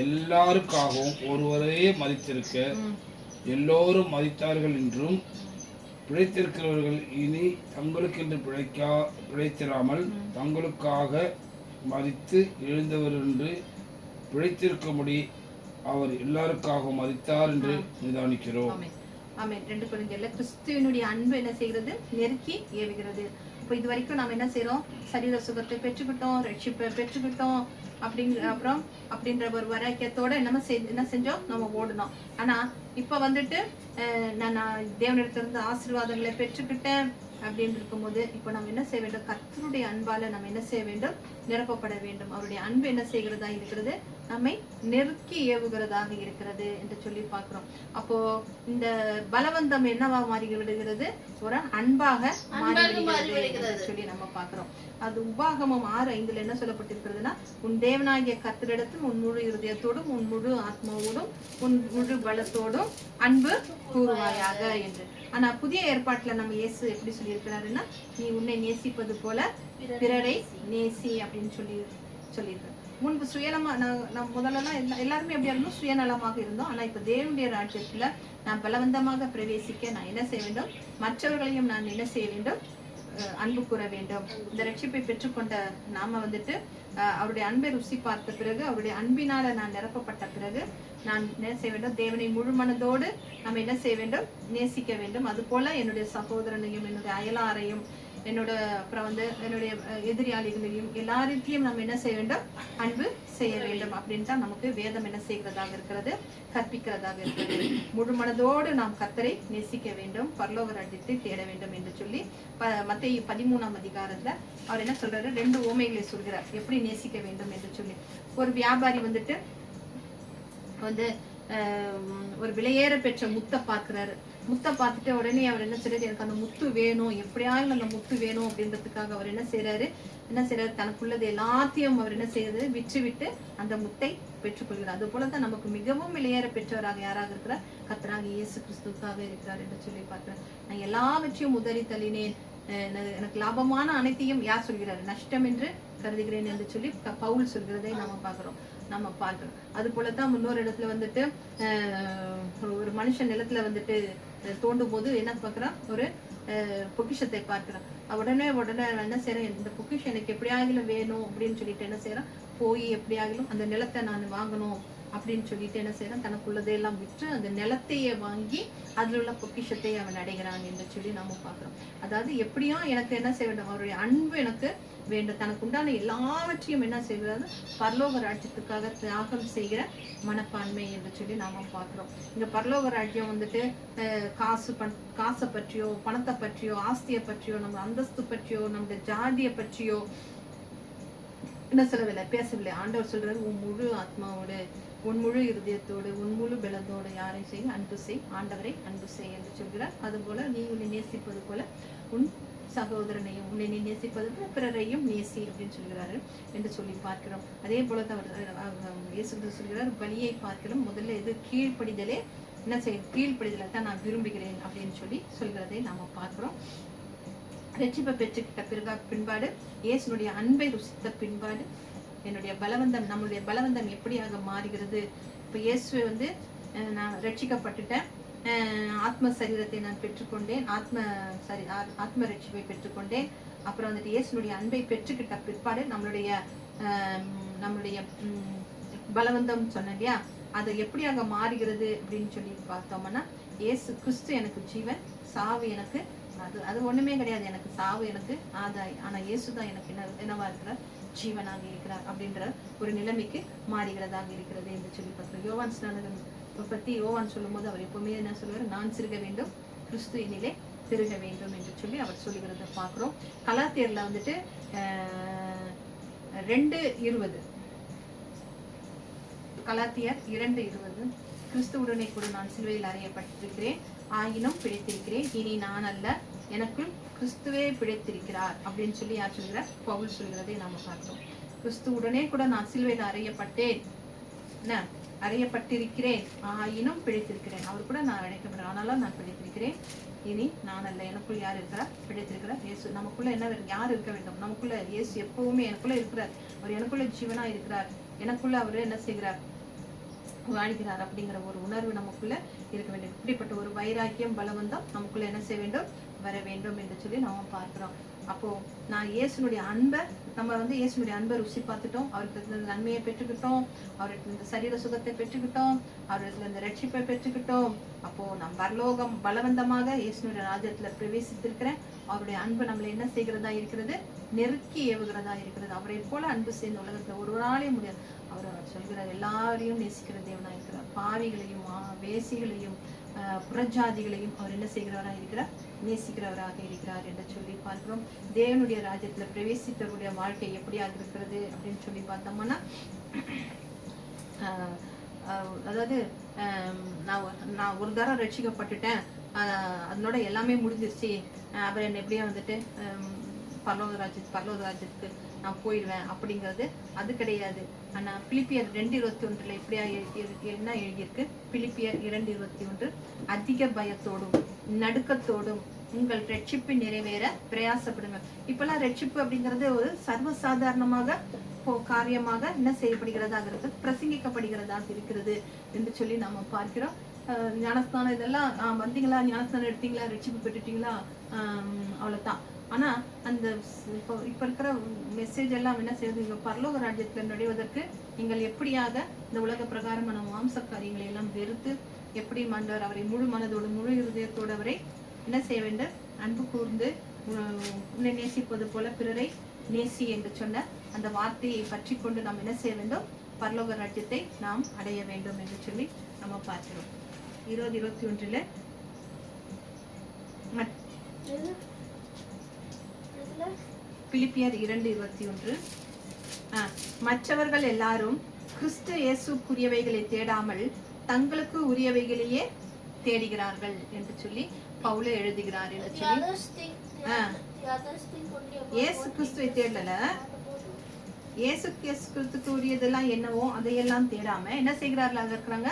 எல்லாருக்காகவும் ஒருவரே மதித்திருக்க எல்லோரும் மதித்தார்கள் என்றும் பிழைத்திருக்கிறவர்கள் இனி தங்களுக்கென்று பிழைத்திராமல் தங்களுக்காக மதித்து எழுந்தவர் என்று பிழைத்திருக்கும்படி அவர் எல்லாருக்காகவும் மதித்தார் என்று நிதானிக்கிறோம். ஆமென். 2 கொரிந்தியர்ல கிறிஸ்துவினுடைய அன்பு என்ன செய்கிறது? நெருக்கி ஏவுகிறது. இப்போ இது வரைக்கும் நாம் என்ன செய்யறோம்? சரீர சுகத்தை பெற்றுக்கிட்டோம், ரட்சிப்பை பெற்றுக்கிட்டோம், அப்படின்ற ஒரு வைராக்கியத்தோட என்ன செஞ்சோம், நம்ம ஓடணும். ஆனா இப்ப வந்துட்டு நான் தேவனிடத்திலிருந்து ஆசீர்வாதங்களை பெற்றுக்கிட்டேன் அப்படின்னு இருக்கும்போது இப்ப நம்ம என்ன செய்ய வேண்டும், கர்த்தருடைய அன்பால நம்ம என்ன செய்ய வேண்டும், நிரப்பப்பட வேண்டும். அவருடைய அன்பு என்ன செய்கிறதா இருக்கிறது, நம்மை நெருக்கி ஏவுகிறதாக இருக்கிறது என்று சொல்லி பார்க்கிறோம். அப்போ இந்த பலவந்தம் என்னவா மாறி விடுகிறது, ஒரு அன்பாக மாறி சொல்லி நம்ம பார்க்கிறோம். அது உபாகமம் 6:5 என்ன சொல்லப்பட்டிருக்கிறதுனா, உன் தேவனாகிய கர்த்தரிடத்தில் உன் முழு இருதயத்தோடும் உன் முழு ஆத்மாவோடும் உன் முழு பலத்தோடும் அன்பு கூறுவாயாக என்று. ஆனா புதிய ஏற்பாட்டுல நம்ம இயேசு எப்படி சொல்லி இருக்கிறாருன்னா, நீ உன்னை நேசிப்பது போல பிறரை நேசி அப்படின்னு சொல்லியிருக்க. முன்பு சுயநலமா நான் முதல்லலாம் எல்லாருமே எப்படி இருந்தோம், சுயநலமாக இருந்தோம். ஆனா இப்ப தேவனுடைய ராஜ்யத்துல நான் பலவந்தமாக பிரவேசிக்க நான் என்ன செய்ய வேண்டும், மற்றவர்களையும் நான் என்ன செய்ய வேண்டும், அன்பு கூற வேண்டும். இந்த ரட்சிப்பை பெற்றுக்கொண்ட நாம வந்துட்டு அவருடைய அன்பை ருசி பார்த்த பிறகு, அவருடைய அன்பினால நான் நிரப்பப்பட்ட பிறகு நான் என்ன செய்ய வேண்டும், தேவனை முழு மனதோடு நம்ம என்ன செய்ய வேண்டும், நேசிக்க வேண்டும். அது போல என்னுடைய சகோதரனையும் என்னுடைய அயலாரையும் அப்புறம் என்னுடைய எதிரியாளிகளையும் எல்லாரையும் நம்ம என்ன செய்ய வேண்டும், அன்பு செய்ய வேண்டும் அப்படின்னு தான் நமக்கு வேதம் என்ன செய்கிறதாக இருக்கிறது, கற்பிக்கிறதாக இருக்கிறது. முழு மனதோடு நாம் கர்த்தரை நேசிக்க வேண்டும், பரலோக ராஜ்யத்தை தேட வேண்டும் என்று சொல்லி மத்தேயு 13ஆம் அதிகாரத்துல அவர் என்ன சொல்றாரு, 2 உவமைகளை சொல்கிறார் எப்படி நேசிக்க வேண்டும் என்று சொல்லி. ஒரு வியாபாரி வந்துட்டு ஒரு விலையேற பெற்ற முத்தை பார்க்கிறாரு. முத்தை பார்த்துட்டு உடனே அவர் என்ன செய்யறாரு, எனக்கு அந்த முத்து வேணும், எப்படியாவது அந்த முத்து வேணும் அப்படின்றதுக்காக அவர் என்ன செய்யறாரு, தனக்குள்ளது எல்லாத்தையும் அவர் என்ன செய்யறது, விட்டு அந்த முத்தை பெற்றுக்கொள்கிறார். அது போலதான் நமக்கு மிகவும் விலையேற பெற்றவராக யாராக இருக்கிறார், கர்த்தராக இயேசு கிறிஸ்துக்காக இருக்கிறார் என்று சொல்லி பார்க்கிறேன். நான் எல்லாவற்றையும் உதறி தள்ளினேன், எனக்கு லாபமான அனைத்தையும் யார் சொல்கிறார், நஷ்டம் என்று கருதுகிறேன் என்று சொல்லி பவுல் சொல்கிறதை நம்ம பார்க்கிறோம். அது போலதான் இன்னொரு இடத்துல வந்துட்டு ஒரு மனுஷன் நிலத்துல வந்துட்டு தோண்டும் போது என்ன பார்க்கிறான், ஒரு பொக்கிஷத்தை பார்க்கிறான். உடனே என்ன செய்யறேன், இந்த பொக்கிஷம் எனக்கு எப்படியாகிலும் வேணும் அப்படின்னு சொல்லிட்டு என்ன செய்யறான், போய் எப்படியாகிலும் அந்த நிலத்தை நான் வாங்கணும் அப்படின்னு சொல்லிட்டு என்ன செய்யறான், தனக்குள்ளதையெல்லாம் விற்று அந்த நிலத்தையே வாங்கி அதுல உள்ள பொக்கிஷத்தை அவன் அடைகிறான் என்று சொல்லி நாம பார்க்கிறோம். அதாவது எப்படியும் எனக்கு என்ன செய்ய வேண்டும், அவருடைய அன்பு எனக்கு வேண்டும். தனக்கு உண்டான எல்லாவற்றையும் என்ன செய்கிறது, பரலோக ராஜ்யத்துக்காக தியாகம் செய்கிற மனப்பான்மை என்று சொல்லி நாம பார்க்கிறோம். இந்த பரலோக ராஜ்யம் வந்துட்டு காசை பற்றியோ, பணத்தை பற்றியோ, ஆஸ்தியை பற்றியோ, நம்ம அந்தஸ்து பற்றியோ, நம்முடைய ஜாதியை பற்றியோ என்ன சொல்லவில்லை, பேசவில்லை. ஆண்டவர் சொல்றாரு, உன் முழு ஆத்மாவோடு, உன் முழு இருதயத்தோடு, உன் முழு பலத்தோடு யாரை செய்ய, அன்பு செய், ஆண்டவரை அன்பு செய் என்று சொல்கிறார். அதுபோல நீ உன்னை நேசிப்பது போல உன் சகோதரனையும், உன்னை நீ நேசிப்பது பிறரையும் நேசி அப்படின்னு சொல்கிறாரு என்று சொல்லி பார்க்கிறோம். அதே போல இயேசு சொல்கிறார், பலியை பார்க்கிறோம் முதல்ல எது, கீழ்ப்படிதலே என்ன செய்ய, கீழ்ப்படிதலை தான் நான் விரும்புகிறேன் அப்படின்னு சொல்லி சொல்கிறதை நாம பார்க்கிறோம். ரட்சிப்பை பெற்றுக்கிட்ட பின்பாடு, இயேசுனுடைய அன்பை ருசித்த பின்பாடு நம்முடைய பலவந்தம் எப்படியாக மாறுகிறது. இப்ப இயேசு நான் ரட்சிக்கப்பட்டுட்டேன், ஆத்ம சரீரத்தை நான் பெற்றுக்கொண்டேன், ஆத்ம ரட்சிப்பை பெற்றுக்கொண்டேன். அப்புறம் இயேசுனுடைய அன்பை பெற்றுக்கிட்ட பிற்பாடு நம்மளுடைய பலவந்தம் சொன்னேன் இல்லையா, அது எப்படியாக மாறுகிறது அப்படின்னு சொல்லி பார்த்தோம்னா, இயேசு கிறிஸ்து எனக்கு ஜீவன், சாவு எனக்கு அது ஒண்ணுமே கிடையாது, எனக்கு சாவு எனக்கு ஆதாய், ஆனா இயேசுதான் எனக்கு என்னவா இருக்கிறார், ஜீவனாக இருக்கிறார் அப்படின்ற ஒரு நிலைமைக்கு மாறுகிறதாக இருக்கிறது என்று சொல்லி பார்க்கிறோம். யோவான் ஸ்நானகன் பத்தி யோவான் சொல்லும் போது அவர் எப்பவுமே என்ன சொல்லுவார், நான் சிறுக வேண்டும், கிறிஸ்து என்னிலே பெருக வேண்டும் என்று சொல்லி அவர் சொல்லுகிறத பார்க்கிறோம். கலாத்தியர்ல 2:20, கலாத்தியர் 2:20, கிறிஸ்துவுடனே கூட நான் சிலுவையில் அறையப்பட்டிருக்கிறேன், ஆயினும் பிழைத்திருக்கிறேன், இனி நான் அல்ல, எனக்குள் கிறிஸ்துவே பிழைத்திருக்கிறார் அப்படின்னு சொல்லி யார் சொல்கிறார், பவுல் சொல்கிறதை நாம பார்க்கிறோம். கிறிஸ்துவுடனே கூட நான் சிலுவையில் அறையப்பட்டிருக்கிறேன், ஆயினும் பிழைத்திருக்கிறேன். அவர் கூட நான் அழைக்கப்படுறேன், ஆனாலும் நான் பிழைத்திருக்கிறேன், இனி நான் அல்ல, எனக்குள் யார் இருக்கிறார், பிழைத்திருக்கிறார் இயேசு. நமக்குள்ள என்ன யார் இருக்க வேண்டும், நமக்குள்ள இயேசு எப்பவுமே எனக்குள்ள இருக்கிறார், அவர் எனக்குள்ள ஜீவனா இருக்கிறார், எனக்குள்ள அவர் என்ன செய்கிறார், வாழ்கிறார் அப்படிங்கிற ஒரு உணர்வு நமக்குள்ள இருக்க வேண்டும். இப்படிப்பட்ட ஒரு வைராக்கியம், பலவந்தம் நமக்குள்ள என்ன செய்ய வேண்டும், வர வேண்டும் என்று சொல்லி நாம பார்க்கிறோம். அப்போ நான் இயேசுனுடைய அன்பை நம்ம இயேசுனுடைய அன்பை ருசி பார்த்துட்டோம், அவருக்கு இந்த நன்மையை பெற்றுக்கிட்டோம், அவருக்கு இந்த சரீர சுகத்தை பெற்றுக்கிட்டோம், அவருக்கு இந்த ரட்சிப்பை பெற்றுக்கிட்டோம். அப்போ நம் பரலோகம் பலவந்தமாக இயேசுனுடைய ராஜ்யத்துல பிரவேசித்திருக்கிறேன். அவருடைய அன்பு நம்மளை என்ன செய்கிறதா இருக்கிறது? நெருக்கி ஏவுகிறதா இருக்கிறது. அவரை போல அன்பு செய்த உலகத்துல ஒரு நாளே முடியாது. அவர் சொல்கிறார், எல்லாரையும் நேசிக்கிற தேவனா இருக்கிறார். பாவிகளையும் வேசிகளையும் புறஜாதிகளையும் அவர் என்ன செய்கிறவராக இருக்கிறார்? நேசிக்கிறவராக இருக்கிறார் என்று சொல்லி பார்க்கிறோம். தேவனுடைய ராஜ்யத்துல பிரவேசித்தவருடைய வாழ்க்கை எப்படியாக இருக்கிறது அப்படின்னு சொல்லி பார்த்தோம்னா, அதாவது நான் ஒரு தரம் ரட்சிக்கப்பட்டுட்டேன், அதனோட எல்லாமே முடிஞ்சிருச்சு, அவர் என்ன எப்படியும் பரலோக ராஜ்யத்துக்கு நான் போயிடுவேன் அப்படிங்கிறது அது கிடையாது. ஆனா பிலிப்பியர் 2:21 எப்படியா என்ன எழுதியிருக்கு? பிலிப்பியர் 2:21, அதிக பயத்தோடும் நடுக்கத்தோடும் உங்கள் ரட்சிப்பு நிறைவேற பிரயாசப்படுங்க. இப்பெல்லாம் ரட்சிப்பு அப்படிங்கிறது ஒரு சர்வசாதாரணமாக காரியமாக என்ன செய்யப்படுகிறதாக இருக்கிறது? பிரசங்கிக்கப்படுகிறதாக இருக்கிறது என்று சொல்லி நாம பார்க்கிறோம். ஞானஸ்தானம் இதெல்லாம் வந்தீங்களா, ஞானஸ்தானம் எடுத்தீங்களா, ரட்சிப்பு பெற்றுட்டீங்களா, அவ்வளவுதான். ஆனா அந்த இப்ப இருக்கிற மெசேஜ் எல்லாம் என்ன செய்யுது? இங்க பரலோக ராஜ்யத்துல நுழைவதற்கு நீங்கள் எப்படியாக இந்த உலக பிரகாரமான மாம்ச காரியங்களை எல்லாம் வெறுத்து எப்படி மண்டவர் அவரை முழு மனதோடு முழு இருதயத்தோடு அவரை என்ன செய்ய வேண்டும்? அன்பு கூர்ந்து உன்னை நேசிப்பது போல பிறரை நேசி என்று சொன்ன அந்த வார்த்தையை பற்றி கொண்டு நாம் என்ன செய்ய வேண்டும்? பரலோக ராஜ்யத்தை நாம் அடைய வேண்டும் என்று சொல்லி நம்ம பார்க்கிறோம். 20:21 பிலிப்பியர் 2:21, மற்றவர்கள் எல்லாரும் கிறிஸ்து இயேசுக்குரியவைகளை தேடாமல் தங்களுக்கு உரியவைகளையே தேடுகிறார்கள் என்று சொல்லி பவுல் எழுதுகிறார் என்று சொல்லி, இயேசு கிறிஸ்துவை தேடல, இயேசு கிறிஸ்துக்கு உரியதெல்லாம் என்னவோ அதையெல்லாம் தேடாம என்ன செய்கிறார்களாக இருக்கிறாங்க?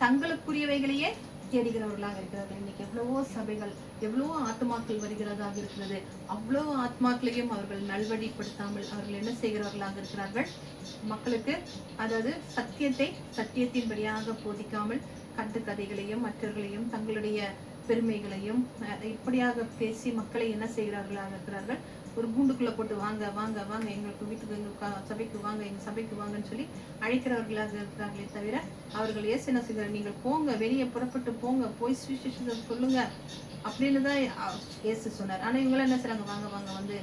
தங்களுக்குரியவைகளையே தேடுகிறவர்களாக இருக்கிறார்கள். இன்னைக்கு எவ்வளவோ சபைகள், எவ்வளவோ ஆத்மாக்கள் வருகிறதாக இருக்கிறது. அவ்வளவு ஆத்மாக்களையும் அவர்கள் நல்வழிப்படுத்தாமல் அவர்கள் என்ன செய்கிறவர்களாக இருக்கிறார்கள்? மக்களுக்கு அதாவது சத்தியத்தின்படியாக போதிக்காமல் கட்டு கதைகளையும் மற்றவர்களையும் தங்களுடைய பெருமைகளையும் இப்படியாக பேசி மக்களை என்ன செய்கிறார்களாக இருக்கிறார்கள்? ஒரு கூண்டுக்குள்ள போட்டு வாங்க வாங்க வாங்க எங்களுக்கு வீட்டுக்கு, எங்க சபைக்கு வாங்க, எங்க சபைக்கு வாங்கன்னு சொல்லி அழைக்கிறவர்களாக இருக்கிறார்களே தவிர அவர்கள் இயேசு என்ன செய்கிறார்? நீங்கள் போங்க, வெளியே புறப்பட்டு போங்க, போய் சுவிசேஷத்தை சொல்லுங்க அப்படின்னு தான் இயேசு சொன்னார். ஆனா இவங்க என்ன செய்றாங்க? வாங்க வாங்க வந்து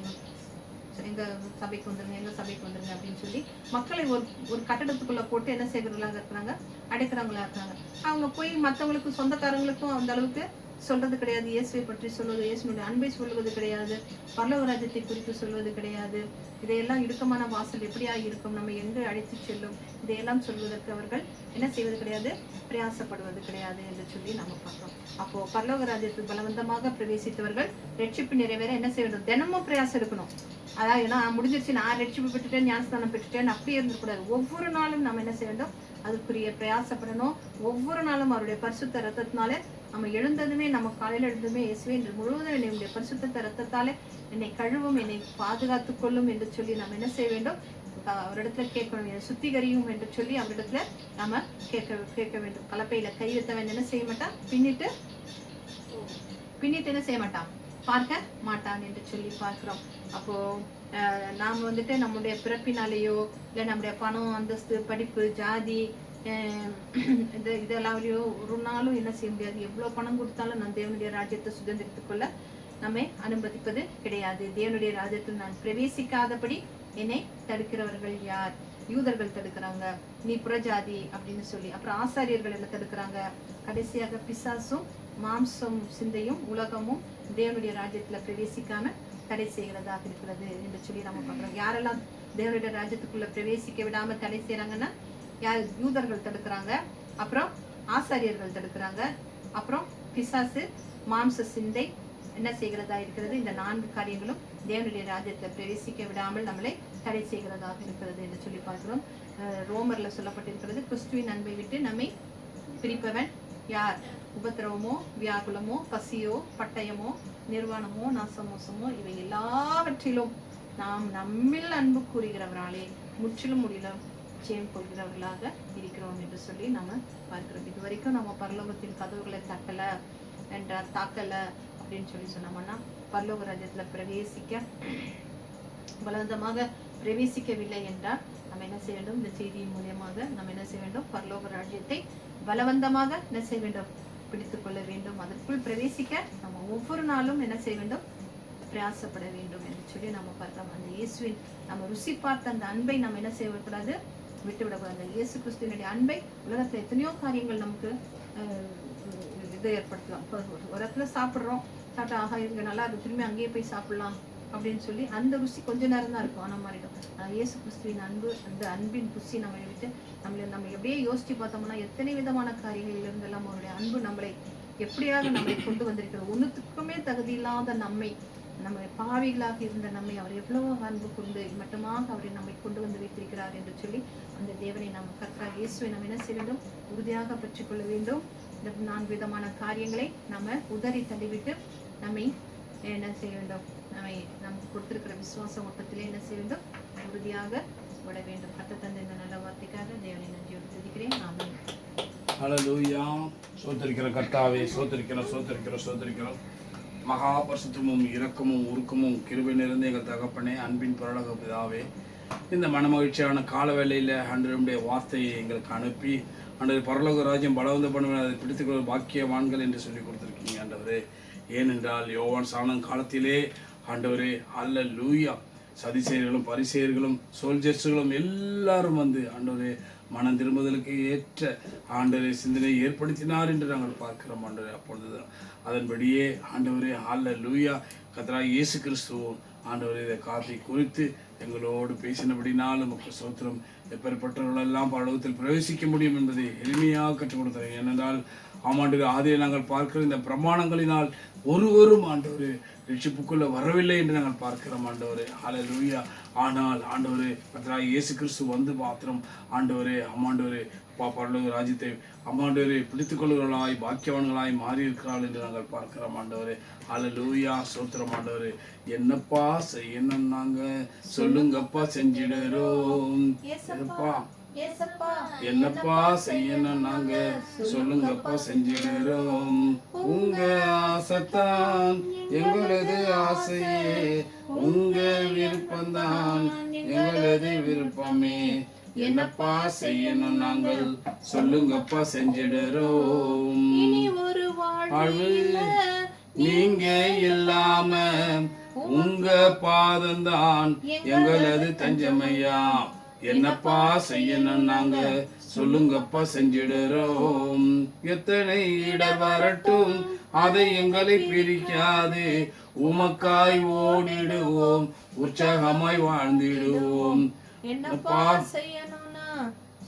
எங்க சபைக்கு வந்துருங்க, எங்க சபைக்கு வந்துருங்க அப்படின்னு சொல்லி மக்களை ஒரு கட்டடத்துக்குள்ள போட்டு என்ன செய்கிறவர்களாக இருக்கிறாங்க? அடைக்கிறவங்களா இருக்கிறாங்க. அவங்க போய் மற்றவங்களுக்கு சொந்தக்காரங்களுக்கும் அந்த அளவுக்கு சொல்றது கிடையாது. இயேசுவை பற்றி சொல்வது, இயேசுனுடைய அன்பை சொல்வது கிடையாது, பரலோக ராஜ்யத்தை குறித்து சொல்வது கிடையாது. இதையெல்லாம் இடுக்கமான வாசல் எப்படியா இருக்கும், நம்ம எங்கு அழைத்து செல்லும், இதையெல்லாம் சொல்வதற்கு அவர்கள் என்ன செய்வது கிடையாது? பிரயாசப்படுவது கிடையாது என்று சொல்லி நம்ம பார்க்கிறோம். அப்போ பரலோக ராஜ்யத்துக்கு பலவந்தமாக பிரவேசித்தவர்கள் ரட்சிப்பு நிறைவேற என்ன செய்ய வேண்டும்? தினமும் பிரயாசம் எடுக்கணும். அதாவது ஏன்னா முடிஞ்சிருச்சு, நான் ரட்சிப்பு பெற்றுட்டேன், ஞானஸ்தானம் பெற்றுட்டேன் அப்படியே இருந்துக்கூடாது. ஒவ்வொரு நாளும் நம்ம என்ன செய்ய வேண்டும்? அதுக்குரிய பிரயாசப்படணும். ஒவ்வொரு நாளும் அவருடைய பரிசுத்த ரத்தத்தினால நம்ம எழுந்ததுமே, நம்ம காலையில எழுந்ததுமே இயேசுவே என்று முழுவதும் என்னுடைய பரிசுத்த ரத்தத்தாலே என்னை கழுவும், என்னை பாதுகாத்துக் கொள்ளும் என்று சொல்லி நம்ம என்ன செய்ய வேண்டும்? அவரிடத்துல கேட்கணும். சுத்திகரியும் என்று சொல்லி அவரிடத்துல நம்ம கேட்க வேண்டும். கலப்பையில கை வைத்தவன் என்ன செய்ய மாட்டான்? பின்னிட்டு என்ன செய்ய மாட்டான்? பார்க்க மாட்டான் என்று சொல்லி பார்க்கிறோம். அப்போ நாம நம்முடைய பிறப்பினாலேயோ இல்ல நம்முடைய பணம், அந்தஸ்து, படிப்பு, ஜாதி இதெல்லாம்லையோ ஒரு நாளும் என்ன செய்ய முடியாது. எவ்வளவு பணம் கொடுத்தாலும் நான் தேவனுடைய ராஜ்யத்தை சுதந்திரித்துக் கொள்ள நம்மை அனுமதிப்பது கிடையாது. தேவனுடைய ராஜ்யத்தில் நான் பிரவேசிக்காதபடி என்னை தடுக்கிறவர்கள் யார்? யூதர்கள் தடுக்கிறாங்க, நீ புறஜாதி அப்படின்னு சொல்லி. அப்புறம் ஆசாரியர்கள் எல்லாம் தடுக்கிறாங்க. கடைசியாக பிசாசும் மாம்சம் சிந்தையும் உலகமும் தேவனுடைய ராஜ்யத்துல பிரவேசிக்காம தடை செய்கிறதாக இருக்கிறது என்று சொல்லி நம்ம பண்றோம். யாரெல்லாம் தேவனுடைய ராஜ்யத்துக்குள்ள பிரவேசிக்க விடாம தடை செய்யறாங்கன்னா, யார்? யூதர்கள் தடுக்கிறாங்க, அப்புறம் ஆசாரியர்கள் தடுக்கிறாங்க, அப்புறம் பிசாசு, மாம்ச சிந்தை என்ன செய்கிறதா இருக்கிறது. இந்த 4 காரியங்களும் தேவனுடைய ராஜ்யத்தை பிரவேசிக்க விடாமல் நம்மளை தடை செய்கிறதாக இருக்கிறது என்று சொல்லி பார்க்கிறோம். ரோமர்ல சொல்லப்பட்டிருக்கிறது, கிறிஸ்துவின் அன்பை விட்டு நம்மை பிரிப்பவன் யார்? உபத்திரவமோ, வியாகுலமோ, பசியோ, பட்டயமோ, நிர்வாணமோ, நாசமோசமோ, இவை எல்லாவற்றிலும் நாம் நம்மில் அன்பு கூறுகிறவராலே முற்றிலும் முடியல ஜெயம் கொள்கிறவர்களாக இருக்கிறோம் என்று சொல்லி நம்ம பார்க்கிறோம். இது வரைக்கும் நம்ம பரலோகத்தின் கதவுகளை தாக்கல, அப்படின்னு சொல்லி சொன்னோம்னா பரலோக ராஜ்யத்துல பிரவேசிக்க பலவந்தமாக பிரவேசிக்கவில்லை என்றால் நம்ம என்ன செய்ய வேண்டும்? இந்த செய்தியின் மூலியமாக நம்ம என்ன செய்ய வேண்டும்? பரலோக ராஜ்யத்தை பலவந்தமாக என்ன செய்ய வேண்டும்? பிடித்துக் கொள்ள வேண்டும். அதற்குள் பிரவேசிக்க நம்ம ஒவ்வொரு நாளும் என்ன செய்ய வேண்டும்? பிரயாசப்பட வேண்டும் என்று சொல்லி நம்ம பார்த்தோம். அந்த இயேசுவின் நம்ம ருசி பார்த்த அந்த அன்பை நம்ம என்ன செய்யக்கூடாது? விட்டுவிடக்கூடாது. அந்த இயேசு கிறிஸ்துவினுடைய அன்பை உலகத்துல எத்தனையோ காரியங்கள் நமக்கு இதை ஏற்படுத்தலாம். இப்போ ஒரு இடத்துல சாப்பிட்றோம், சாப்பிட்டா ஆகா இங்க நல்லா இருக்கு, திரும்பி அங்கேயே போய் சாப்பிடலாம் அப்படின்னு சொல்லி அந்த ருசி கொஞ்ச நேரம் தான் இருக்கும், ஆனால் மாறிடும். இயேசு கிறிஸ்துவின் அன்பு, அந்த அன்பின் ருசி நம்மளை விட்டு நம்ம எப்படியே யோசிச்சு பார்த்தோம்னா எத்தனை விதமான காரியங்களில் இருந்தெல்லாம் அவருடைய அன்பு நம்மளை எப்படியாக நம்மளை கொண்டு வந்திருக்கிறது. ஒன்றுத்துக்குமே தகுதி இல்லாத நம்மை, நம்ம பாவிகளாக இருந்த நம்மை அவர் எவ்வளவு அன்பு கொண்டு மட்டுமாக அவரை நம்மை கொண்டு வந்து வைத்திருக்கிறார் என்று சொல்லி அந்த தேவனை நாம் கர்த்தராகிய இயேசுவை நம்ம என்ன செய்ய வேண்டும்? உறுதியாக பெற்றுக்கொள்ள வேண்டும். இந்த 4 விதமான காரியங்களை நம்ம உதறி தள்ளிவிட்டு நம்மை என்ன செய்ய வேண்டும்? நமக்கு கொடுத்திருக்கிற விசுவாச ஓட்டத்திலே என்ன செய்ய வேண்டும்? உறுதியாக விட வேண்டும். கர்த்தர் தந்த இந்த நல்ல வார்த்தைக்காக தேவனை நன்றியோடு துதிக்கிறேன். ஆமென். ஹல்லேலூயா. ஸ்தோத்திரிக்கிற கர்த்தாவே, ஸ்தோத்திரிக்கிறோம். மகா பரிசுத்தமும் இரக்கமும் உருக்கமும் கிருபை நிறைந்த எங்கள் தகப்பனே, அன்பின் பரலோக பிதாவே, இந்த மனமகிழ்ச்சியான கால வேளையில் ஆண்டவருடைய வார்த்தையை எங்களுக்கு அனுப்பி ஆண்டவர் பரலோக ராஜ்யம் பலவந்த பண்ணுவேன், அதை பிடித்துக்கொள்ள பாக்கியவான்கள் என்று சொல்லி கொடுத்துருக்கீங்க ஆண்டவரே. ஏனென்றால் யோவான் சாணம் காலத்திலே ஆண்டவரே அல்லேலூயா, சதிசேயர்களும் பரிசேயர்களும் சோல்ஜர்ஸுகளும் எல்லாரும் வந்து ஆண்டவரே மனம் திரும்புதலுக்கு ஏற்ற ஆண்டவரே சிந்தனை ஏற்படுத்தினார் என்று நாங்கள் பார்க்கிறோம் ஆண்டவரே. அப்பொழுது அதன்படியே ஆண்டவரே அல்லேலூயா, கர்த்தராகிய இயேசு கிறிஸ்துவும் ஆண்டவரே இதை காத்தை குறித்து எங்களோடு பேசினபடினால் நமக்கு ஸ்தோத்திரம். எப்பேற்பட்டவர்களெல்லாம் பரலோகத்தில் பிரவேசிக்க முடியும் என்பதை எளிமையாக கற்றுக் கொடுத்தார். ஏனென்றால் ஆமாண்டு ஆதியை நாங்கள் பார்க்கிற இந்த பிரமாணங்களினால் ஒருவரும் ஆண்டவரே ரட்சிப்புக்குள்ள வரவில்லை என்று நாங்கள் பார்க்கிறோம் ஆண்டவரே. ஹல்லேலூயா. ஆனால் ஆண்டவரே கர்த்தராகிய இயேசு கிறிஸ்து வந்து மாத்திரம் ஆண்டவரே அம்மாண்டவரே பரலோக ராஜ்யத்தை அம்மாண்டவரை பிடித்துக் கொள்ளுவர்களாய் பாக்கியவான்களாய் மாறி இருக்கிறாள் என்று நாங்கள் பார்க்கிறோம் ஆண்டவரே. ஹல்லேலூயா. ஸ்தோத்திரம் ஆண்டவரே. என்னப்பா செய்யணும் நாங்க சொல்லுங்கப்பா, செஞ்சிடுறோம். என்னப்பா செய்யணும் நாங்க சொல்லுங்கப்பா, செஞ்சிடுறோம். உங்க ஆசைத்தான் எங்களது ஆசையே, உங்க விருப்பம்தான் எங்களது விருப்பமே. என்னப்பா செய்யணும் நாங்கள் சொல்லுங்கப்பா, செஞ்சிடுறோம். ஒரு வாழ்வு நீங்க இல்லாம உங்க பாதம்தான் எங்களது தஞ்சமையா. என்னப்பா செய்யணும் நாங்க சொல்லுங்கப்பா, செஞ்சிடுறோம். எத்தனை இடர் வரட்டும் அதை எங்களை பிரிக்காது, உமக்காய் ஓடிடுவோம், உற்சாகமாய் வாழ்ந்திடுவோம். என்னப்பா செய்யணும்னா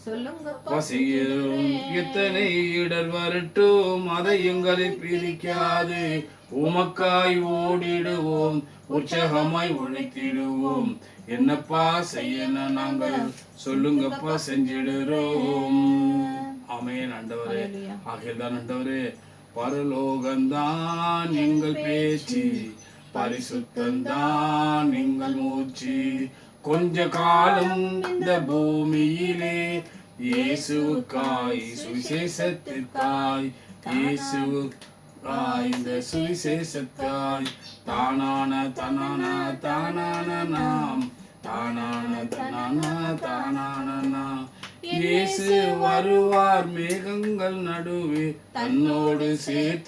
சொல்லுங்கப்பா, செய்யறோம். எத்தனை இடர் வரட்டும் அதை எங்களை பிரிக்காது, உமக்காய் ஓடிடுவோம், உற்சாகமாய் உழைத்திடுவோம். என்னப்பா செய்யணும் நாங்கள் சொல்லுங்கப்பா, செஞ்சிடுறோம். ஆமென் ஆண்டவரே. ஆகையால்தான் ஆண்டவரே பரலோகம்தான் எங்கள் பேச்சு, பரிசுத்தம்தான் எங்கள் மூச்சு. கொஞ்ச காலம் இந்த பூமியிலே இயேசுவுக்காய் சுவிசேஷத்திற்காய், இயேசுவுக்காய் இந்த சுவிசேஷத்தாய் தானான தனானா தானான நாம், தானான தனானா தானான நாம். இயேசு வருவார் மேகங்கள் நடுவே தன்னோடு சேர்த்து